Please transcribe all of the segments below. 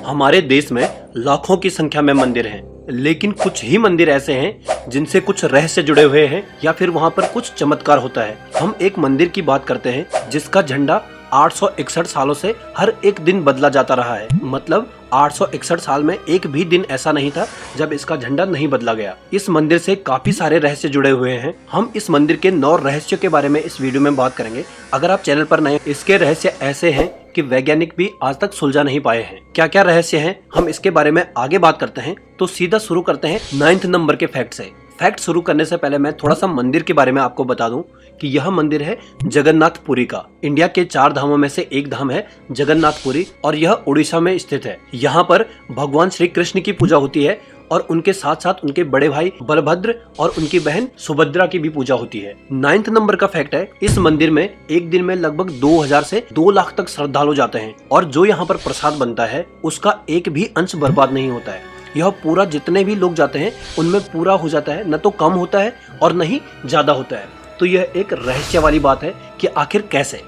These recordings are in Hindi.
हमारे देश में लाखों की संख्या में मंदिर हैं, लेकिन कुछ ही मंदिर ऐसे हैं जिनसे कुछ रहस्य जुड़े हुए हैं या फिर वहां पर कुछ चमत्कार होता है। हम एक मंदिर की बात करते हैं जिसका झंडा 861 सालों से हर एक दिन बदला जाता रहा है। मतलब 861 साल में एक भी दिन ऐसा नहीं था जब इसका झंडा नहीं बदला गया। इस मंदिर से काफी सारे रहस्य जुड़े हुए हैं। हम इस मंदिर के 9 रहस्यों के बारे में इस वीडियो में बात करेंगे। अगर आप चैनल पर नए, इसके रहस्य ऐसे हैं कि वैज्ञानिक भी आज तक सुलझा नहीं पाए हैं। क्या क्या रहस्य हैं, हम इसके बारे में आगे बात करते हैं। तो सीधा शुरू करते हैं 9th नंबर के फैक्ट से। फैक्ट शुरू करने से पहले मैं थोड़ा सा मंदिर के बारे में आपको बता दूं कि यह मंदिर है जगन्नाथपुरी का। इंडिया के 4 धामों में से एक धाम है जगन्नाथपुरी और यह उड़ीसा में स्थित है। यहाँ पर भगवान श्री कृष्ण की पूजा होती है और उनके साथ साथ उनके बड़े भाई बलभद्र और उनकी बहन सुभद्रा की भी पूजा होती है। 9th नंबर का फैक्ट है, इस मंदिर में एक दिन में लगभग 2000 से 2 लाख तक श्रद्धालु जाते हैं और जो यहाँ पर प्रसाद बनता है उसका एक भी अंश बर्बाद नहीं होता है। यह पूरा जितने भी लोग जाते हैं उनमें पूरा हो जाता है, न तो कम होता है और न ही ज्यादा होता है। तो यह एक रहस्य वाली बात है कि आखिर कैसे।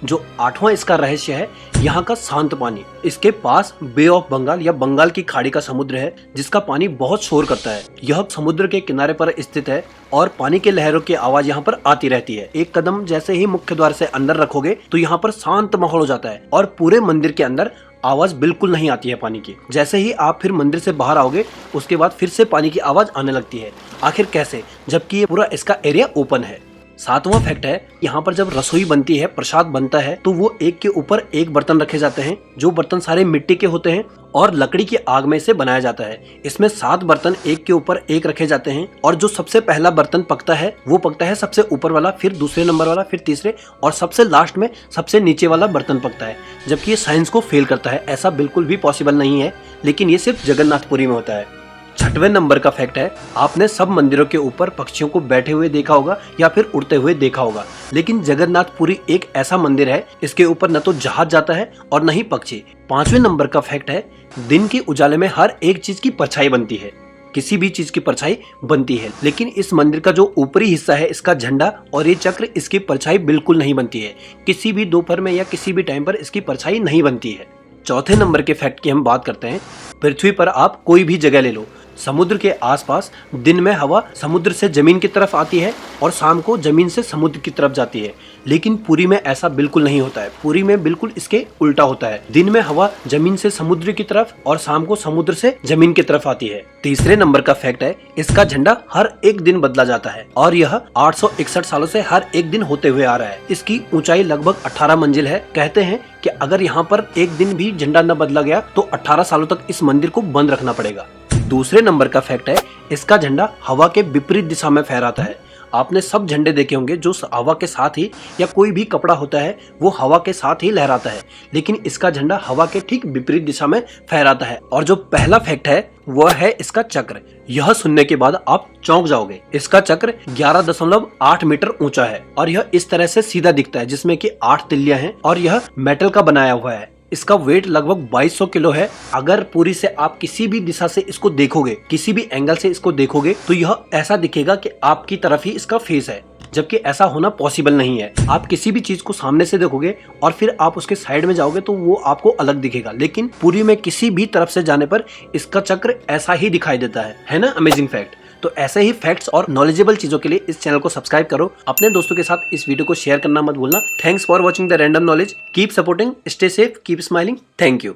जो 8वां इसका रहस्य है, यहाँ का शांत पानी। इसके पास बे ऑफ बंगाल या बंगाल की खाड़ी का समुद्र है जिसका पानी बहुत शोर करता है। यह समुद्र के किनारे पर स्थित है और पानी के लहरों की आवाज यहाँ पर आती रहती है। एक कदम जैसे ही मुख्य द्वार से अंदर रखोगे तो यहाँ पर शांत माहौल हो जाता है और पूरे मंदिर के अंदर आवाज बिल्कुल नहीं आती है पानी की। जैसे ही आप फिर मंदिर से बाहर आओगे उसके बाद फिर से पानी की आवाज आने लगती है। आखिर कैसे, जबकि ये पूरा इसका एरिया ओपन है। 7वां फैक्ट है, यहाँ पर जब रसोई बनती है, प्रसाद बनता है, तो वो एक के ऊपर एक बर्तन रखे जाते हैं। जो बर्तन सारे मिट्टी के होते हैं और लकड़ी की आग में से बनाया जाता है। इसमें 7 बर्तन एक के ऊपर एक रखे जाते हैं और जो सबसे पहला बर्तन पकता है वो पकता है सबसे ऊपर वाला, फिर दूसरे नंबर वाला, फिर तीसरे और सबसे लास्ट में सबसे नीचे वाला बर्तन पकता है। जबकि ये साइंस को फेल करता है, ऐसा बिल्कुल भी पॉसिबल नहीं है, लेकिन ये सिर्फ जगन्नाथपुरी में होता है। 6वें नंबर का फैक्ट है, आपने सब मंदिरों के ऊपर पक्षियों को बैठे हुए देखा होगा या फिर उड़ते हुए देखा होगा, लेकिन जगन्नाथपुरी एक ऐसा मंदिर है इसके ऊपर न तो जहाज जाता है और न ही पक्षी। 5वें नंबर का फैक्ट है, दिन के उजाले में हर एक चीज की परछाई बनती है। किसी भी चीज की परछाई बनती है, लेकिन इस मंदिर का जो ऊपरी हिस्सा है, इसका झंडा और ये चक्र, इसकी परछाई बिल्कुल नहीं बनती है। किसी भी दोपहर में या किसी भी टाइम पर इसकी परछाई नहीं बनती है। 4थे नंबर के फैक्ट की हम बात करते हैं। पृथ्वी पर आप कोई भी जगह ले लो, समुद्र के आसपास दिन में हवा समुद्र से जमीन की तरफ आती है और शाम को जमीन से समुद्र की तरफ जाती है, लेकिन पुरी में ऐसा बिल्कुल नहीं होता है। पुरी में बिल्कुल इसके उल्टा होता है। दिन में हवा जमीन से समुद्र की तरफ और शाम को समुद्र से जमीन की तरफ आती है। 3रे नंबर का फैक्ट है, इसका झंडा हर एक दिन बदला जाता है और यह 861 सालों से हर एक दिन होते हुए आ रहा है। इसकी ऊंचाई लगभग 18 मंजिल है। कहते हैं कि अगर यहाँ पर एक दिन भी झंडा न बदला गया तो 18 सालों तक इस मंदिर को बंद रखना पड़ेगा। 2रे नंबर का फैक्ट है, इसका झंडा हवा के विपरीत दिशा में फहराता है। आपने सब झंडे देखे होंगे जो हवा के साथ ही, या कोई भी कपड़ा होता है वो हवा के साथ ही लहराता है, लेकिन इसका झंडा हवा के ठीक विपरीत दिशा में फहराता है। और जो पहला फैक्ट है वह है इसका चक्र। यह सुनने के बाद आप चौंक जाओगे। इसका चक्र 11.8 मीटर ऊंचा है और यह इस तरह से सीधा दिखता है, जिसमें कि 8 तिल्लियां हैं और यह मेटल का बनाया हुआ है। इसका वेट लगभग 2200 किलो है। अगर पूरी से आप किसी भी दिशा से इसको देखोगे, किसी भी एंगल से इसको देखोगे, तो यह ऐसा दिखेगा कि आपकी तरफ ही इसका फेस है, जबकि ऐसा होना पॉसिबल नहीं है। आप किसी भी चीज को सामने से देखोगे और फिर आप उसके साइड में जाओगे तो वो आपको अलग दिखेगा, लेकिन पूरी में किसी भी तरफ से जाने पर इसका चक्र ऐसा ही दिखाई देता है ना। Amazing fact. तो ऐसे ही फैक्ट्स और नॉलेजेबल चीजों के लिए इस चैनल को सब्सक्राइब करो। अपने दोस्तों के साथ इस वीडियो को शेयर करना मत भूलना। Thanks for watching the random knowledge. Keep supporting, stay safe, keep smiling. Thank you.